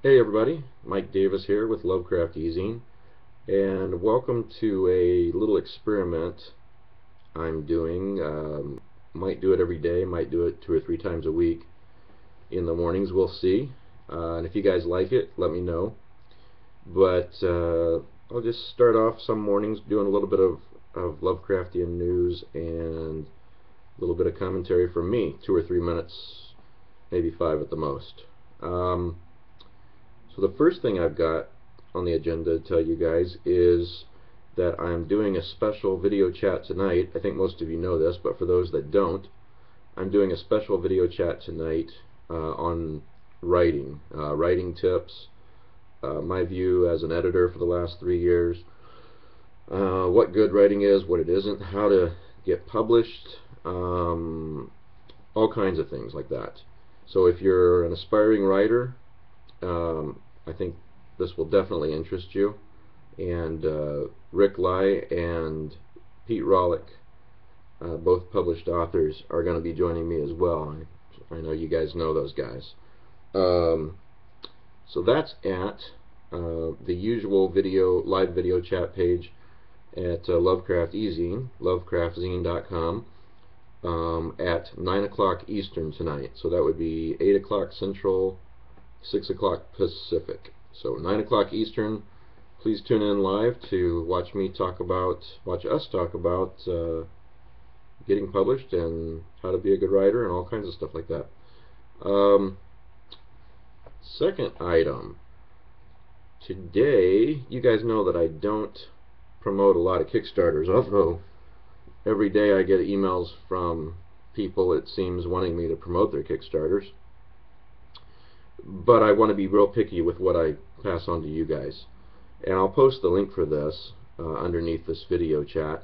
Hey everybody, Mike Davis here with Lovecraftian, and welcome to a little experiment I'm doing. Might do it every day, might do it 2 or 3 times a week. In the mornings, we'll see. And if you guys like it, let me know. But I'll just start off some mornings doing a little bit of Lovecraftian news and a little bit of commentary from me, 2 or 3 minutes, maybe 5 at the most. So the first thing I've got on the agenda to tell you guys is that I'm doing a special video chat tonight. I think most of you know this, but for those that don't, I'm doing a special video chat tonight on writing, writing tips, my view as an editor for the last 3 years, what good writing is, what it isn't, how to get published, all kinds of things like that. So if you're an aspiring writer, I think this will definitely interest you. And Rick Lai and Pete Rawlik, both published authors, are going to be joining me as well. I know you guys know those guys. So that's at the usual live video chat page at Lovecraftian, lovecraftzine.com, at 9 o'clock Eastern tonight. So that would be 8 o'clock Central, 6 o'clock Pacific. So 9 o'clock Eastern. Please tune in live to watch us talk about getting published and how to be a good writer and all kinds of stuff like that. Second item. Today, you guys know that I don't promote a lot of Kickstarters, although every day I get emails from people, it seems, wanting me to promote their Kickstarters. But I want to be real picky with what I pass on to you guys. And I'll post the link for this underneath this video chat.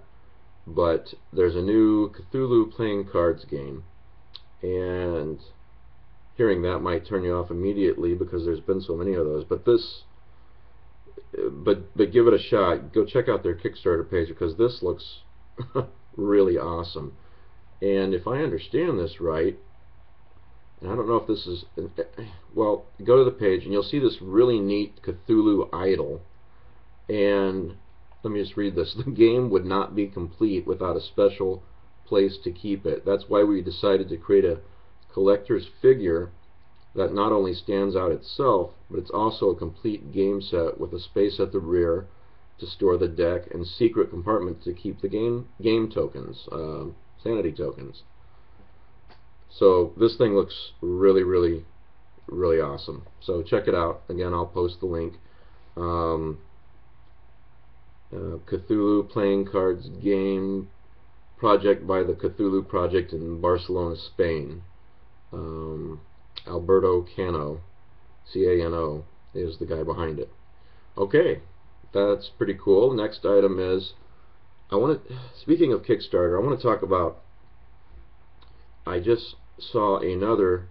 But there's a new Cthulhu playing cards game. And hearing that might turn you off immediately because there's been so many of those. But give it a shot. Go check out their Kickstarter page because this looks really awesome. And if I understand this right, and I don't know if this is, well, go to the page and you'll see this really neat Cthulhu idol. And let me just read this. The game would not be complete without a special place to keep it. That's why we decided to create a collector's figure that not only stands out itself, but it's also a complete game set with a space at the rear to store the deck and secret compartments to keep the game tokens, sanity tokens. So this thing looks really, really, really awesome. So check it out. Again, I'll post the link. Cthulhu playing cards game project by the Cthulhu Project in Barcelona, Spain. Alberto Cano, C-A-N-O, is the guy behind it. Okay, that's pretty cool. Next item is, speaking of Kickstarter, I want to talk about, I just saw another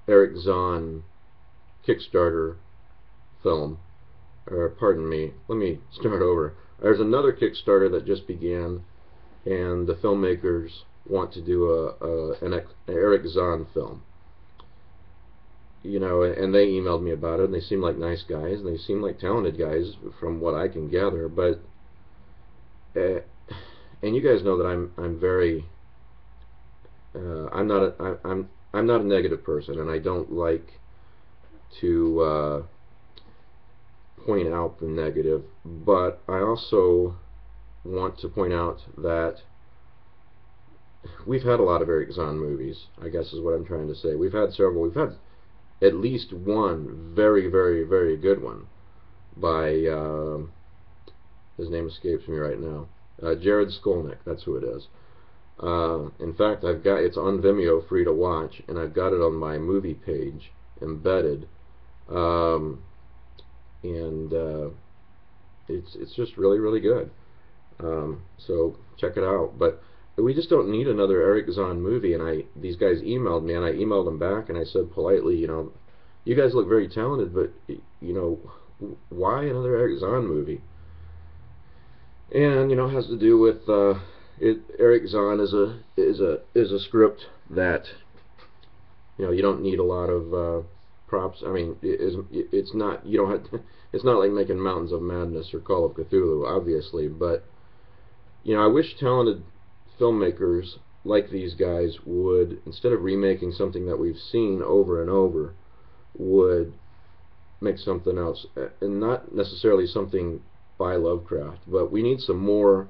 Eric Zahn Kickstarter film. Or pardon me, let me start over. There's another Kickstarter that just began, and the filmmakers want to do an Eric Zahn film. You know, and they emailed me about it, and they seem like nice guys, and they seem like talented guys from what I can gather. But and you guys know that I'm very I'm not a negative person, and I don't like to point out the negative, but I also want to point out that we've had a lot of Eric Zahn movies, I guess is what I'm trying to say. We've had several. We've had at least one very, very, very good one by his name escapes me right now. Jared Skolnick, that's who it is. In fact, it's on Vimeo, free to watch, and I've got it on my movie page embedded, and it's just really, really good. So check it out. But we just don't need another Eric Zahn movie. And these guys emailed me, and I emailed them back, and I said politely, you know, you guys look very talented, but you know, why another Eric Zahn movie? And you know, it has to do with Eric Zahn is a script that, you know, you don't need a lot of props. I mean, it's not, you don't have to, it's not like making Mountains of Madness or Call of Cthulhu, obviously, but you know, I wish talented filmmakers like these guys would, instead of remaking something that we've seen over and over, would make something else, and not necessarily something by Lovecraft, but we need some more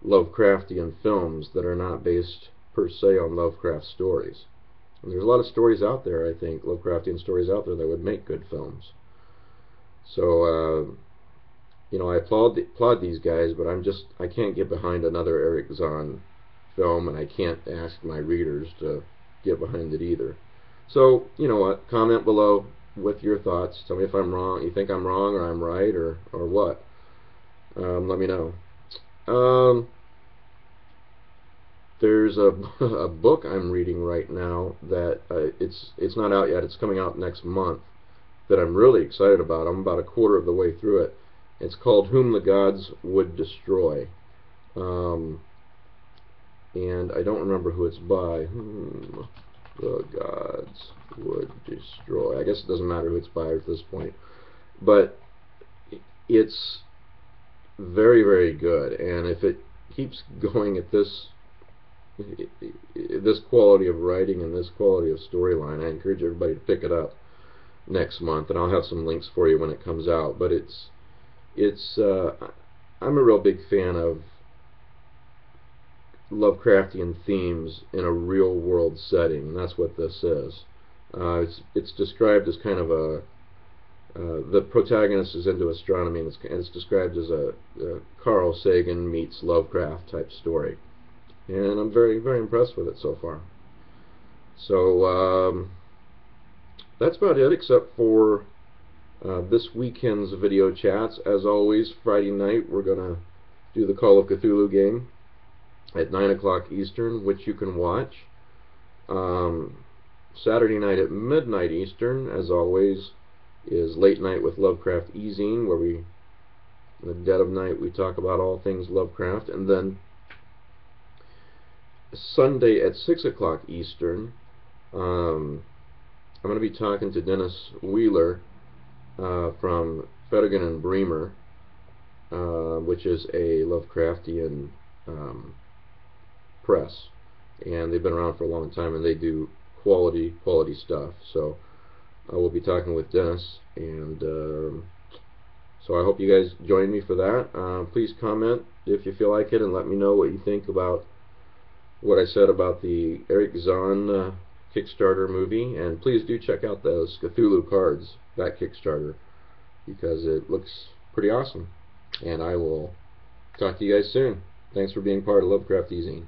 Lovecraftian films that are not based per se on Lovecraft stories. And there's a lot of stories out there, I think, Lovecraftian stories out there that would make good films. So, you know, I applaud these guys, but I can't get behind another Eric Zahn film, and I can't ask my readers to get behind it either. So, you know what, comment below with your thoughts. Tell me if I'm wrong, you think I'm wrong or I'm right, or what. Let me know. There's a book I'm reading right now that it's not out yet. It's coming out next month, that I'm really excited about. I'm about a quarter of the way through it. It's called Whom the Gods Would Destroy. And I don't remember who it's by. Whom the Gods Would Destroy. I guess it doesn't matter who it's by at this point. But it's very, very good. And if it keeps going at this quality of writing and this quality of storyline, I encourage everybody to pick it up next month. And I'll have some links for you when it comes out. But I'm a real big fan of Lovecraftian themes in a real world setting, and that's what this is. It's described as kind of a the protagonist is into astronomy, and it's described as a Carl Sagan meets Lovecraft type story, and I'm very, very impressed with it so far. So that's about it, except for this weekend's video chats. As always, Friday night we're gonna do the Call of Cthulhu game at 9 o'clock Eastern, which you can watch. Saturday night at midnight Eastern, as always, is Late Night with Lovecraft E-Zine, where in the dead of night, we talk about all things Lovecraft. And then Sunday at 6 o'clock Eastern, I'm going to be talking to Dennis Wheeler from Fettigan and Bremer, which is a Lovecraftian press, and they've been around for a long time, and they do quality stuff. So I will be talking with Dennis, and so I hope you guys join me for that. Please comment if you feel like it, and let me know what you think about what I said about the Eric Zahn Kickstarter movie. And please do check out those Cthulhu cards, that Kickstarter, because it looks pretty awesome. And I will talk to you guys soon. Thanks for being part of Lovecraft E-Zine.